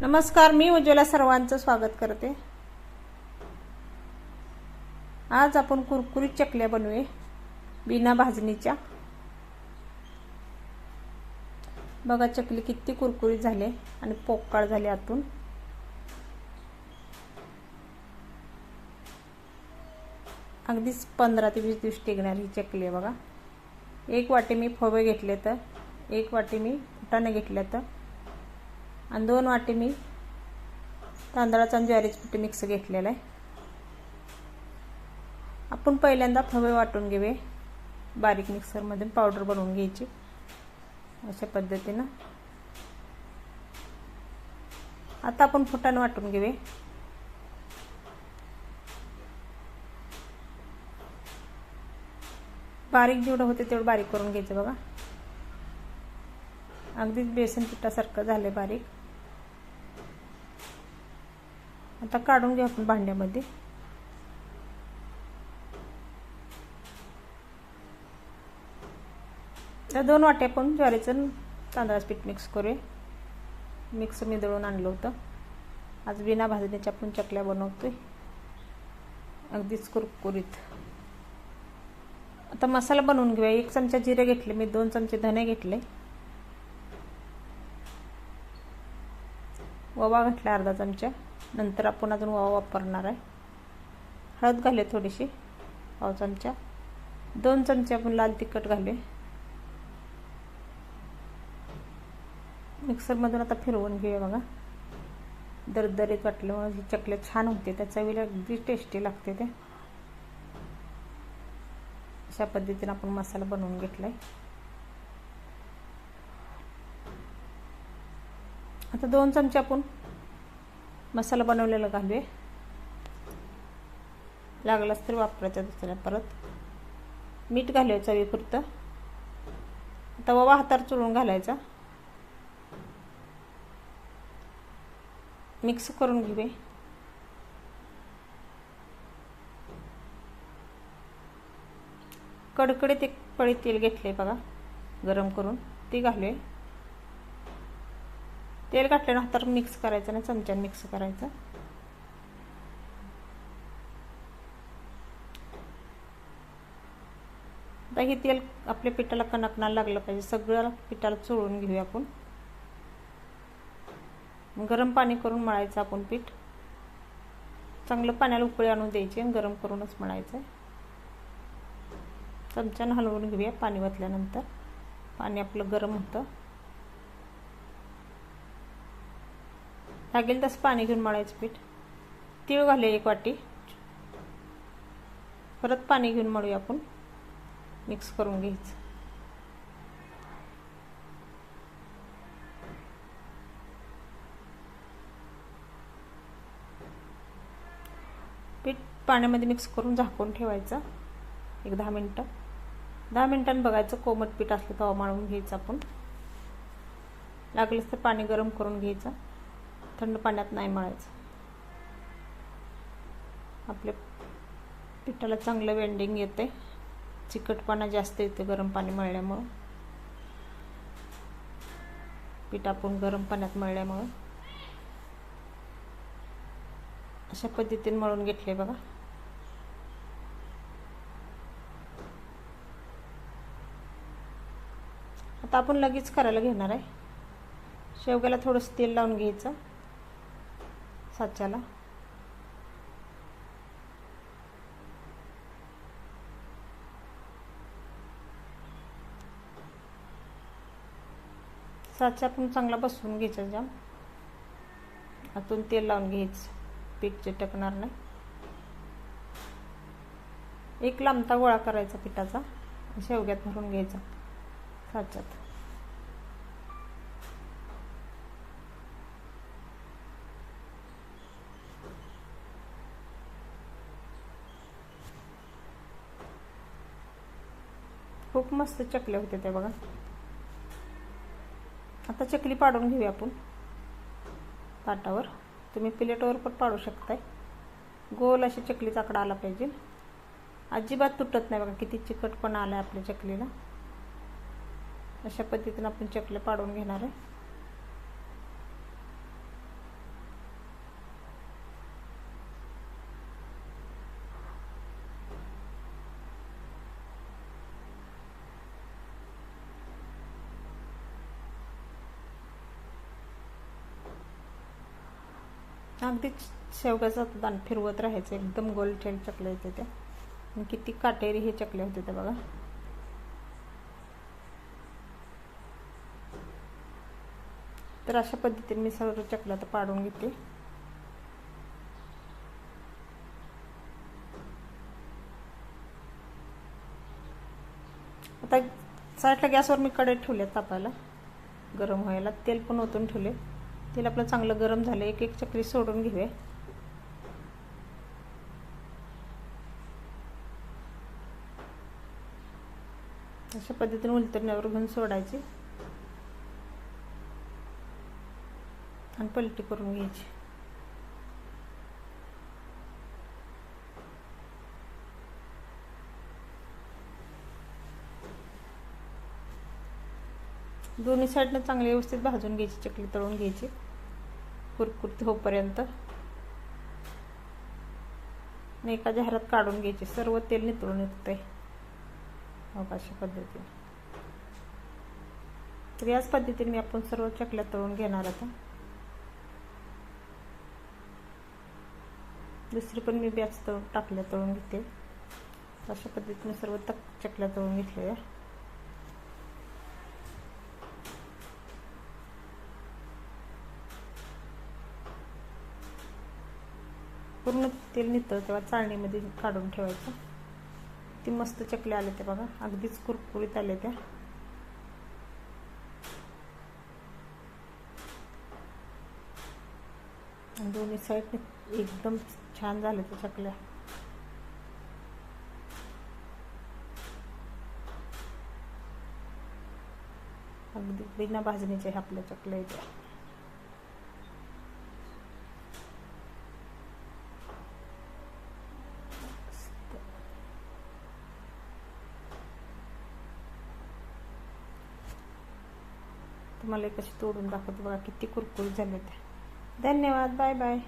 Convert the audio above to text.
नमस्कार, मी उज्ज्वला सर्वांचं स्वागत करते। आज आपण कुरकुरीत चकल्या बनवूया बिना भाजणीच्या। बघा चकली किती कुरकुरीत झाले आणि पोकळ झाले आतून। अगदीच 15 ते 20 दिवस टिकणार ही चकली आहे बघा। एक वाटी मी फवे घेतले, तर एक वाटी मी फुटाणे घेतले, तर आणि 2 वाटी मी तांदळाचं आणि ज्वारीचं पीठ मिक्स घेतलेलं आहे। आपण पहिल्यांदा फवे वाटून घेऊया, बारीक मिक्सर मध्ये पावडर बनवून घ्यायची अशा पद्धतीने। आता आपण फुटाणे वाटून घेऊया। बारीक जेवढं होते तेवढं बारीक करून घ्यायचं बघा। अगदीच बेसन पिठासारखं झाले बारीक। आता काढून घेऊ आपण भांड्यामध्ये। तर 2 वाट्या आपण ज्वारीचं तांदळाचं पीठ मिक्स करूया। मिक्स मी दळून आणलं होतं। आज बिना भाजणीच्या आपण चकल्या बनवतोय, अगदीच कुरकुरीत। आता मसाला बनवून घेऊया। 1 चमचा जिरे घेतले मी, 2 चमचे धने घेतले, ओवा घातला अर्धा चमचा। नंतर आपण अजून ओवा वापरणार आहे। हळद घाले थोडीशी, पाव चमचा। 2 चमचे आपण लाल तिखट घाले। मिक्सर मधून आता फिरवून घेऊया बघा। दरदरीत वाटल्यामुळे ही चकल्या छान होते, त्या चवीला अगदी टेस्टी लागते ते। अशा पद्धतीने आपण मसाला बनवून घेतलाय। आता 2 चमचे आपण मसाला बनवलेला घालूया। लागलाच तर वापरायचा दुसऱ्या परत। मीठ घालूया चवीपुरतं। आता ओवा हातावर चुरून घालायचा, मिक्स करून घेऊया। कडकडीत 1 पळी तेल घेतले बघा गरम करून, ते घालूया। तेल घातल्यानंतर हातावर मिक्स करायचं आणि चमच्याने मिक्स करायचं। आता हे तेल आपल्या पिठाला कणकणाला लागलं पाहिजे, सगळं पिठाला चोळून घेऊया आपण। गरम पाणी करून मळायचं आपण पीठ। चांगलं पाण्याला उकळी आणून द्यायची आणि गरम करूनच मळायचं। चमच्याने हलवून घेऊया पाणी ओतल्यानंतर। पाणी आपलं गरम होतं, लागेल तसं पाणी घेऊन मळायचं पीठ। तीळ घालूया 1 वाटी, परत पाणी घेऊन मळूया आपण। मिक्स करून घ्यायचं। पीठ पाण्यामध्ये मिक्स करून झाकून ठेवायचं 10 मिनिटं। 10 मिनिटांनी बघायचं, कोमट पीठ असलं तर मळून घ्यायचं आपण। लागलंच तर पाणी गरम करून घ्यायचं, थंड पाण्यात नाही मळायचं। आपल्या पिठाला चांगलं वेंडिंग येते, चिकटपणा जास्त येते गरम पाणी मळल्यामुळे। पीठ आपण गरम पाण्यात मळल्यामुळे अशा पद्धतीने मळून घेतले बघा। आता आपण लगेच करायला घेणार आहे। शेवग्याला थोडंसं तेल लावून घ्यायचं साच्याला। साचा आपण चांगला बसवून घ्यायचा जाम, आतून तेल लावून घ्यायचं, पीठ चिटकणार नाही। एक लांबता गोळा करायचा पिठाचा, शेवग्यात भरून घ्यायचा साच्यात। खूप मस्त चकल्या होते ते बघा। आता चकली पाडून घेऊया आपण ताटावर। तुम्ही प्लेटवर पण पाडू शकताय। गोल अशी चकलीचा आकडा आला पाहिजे, अजिबात तुटत नाही बघा। किती चिकटपणा आलाय आपल्या चकलीला। अशा पद्धतीने आपण चकल्या पाडून घेणार आहे। अगदी शेवगाचा दाण फिरवत राहायचं, एकदम गोल ठेल चकल्या येते त्या. आणि किती काटेरी हे चकल्या होते त्या बघा. तर अशा पद्धतीने मी सर्व चकल्या तर पाडून घेते. आता साईडला गॅसवर मी कढई ठेवले तापायला, गरम व्हायला. तेल पण ओतून ठेवले. तेल आपलं चांगलं गरम झालं. एक एक चकली सोडून घेऊया. अशा पद्धतीने उलटण्यावर घेऊन सोडायची आणि पलटी करून घ्यायची. दोन्ही साईडनं चांगली व्यवस्थित भाजून घ्यायची, चकली तळून घ्यायची कुरकुरीत होईपर्यंत. आणि एका जाहिरात काढून घ्यायची. सर्व तेल नितळून येतंय अशा पद्धतीने. तर याच पद्धतीने मी आपण सर्व चकल्या तळून घेणार आता. दुसरी पण मी बॅच टाकल्या तळून घेते. अशा पद्धतीने सर्व चकल्या तळून घेतल्या. पूर्ण तेल नितळ तेव्हा चाळणीमध्ये काढून ठेवायचं. ती मस्त चकल्या आल्या त्या बघा, अगदीच कुरकुरीत आल्या त्या. दोन्ही साईड एकदम छान झाल्या त्या चकल्या. अगदी बिना भाजणीच्या आपल्या चकल्या येत्या. तुम्हाला कशी तोडून दाखवते बघा, किती कुरकुरीत झाले ते. धन्यवाद. Bye bye.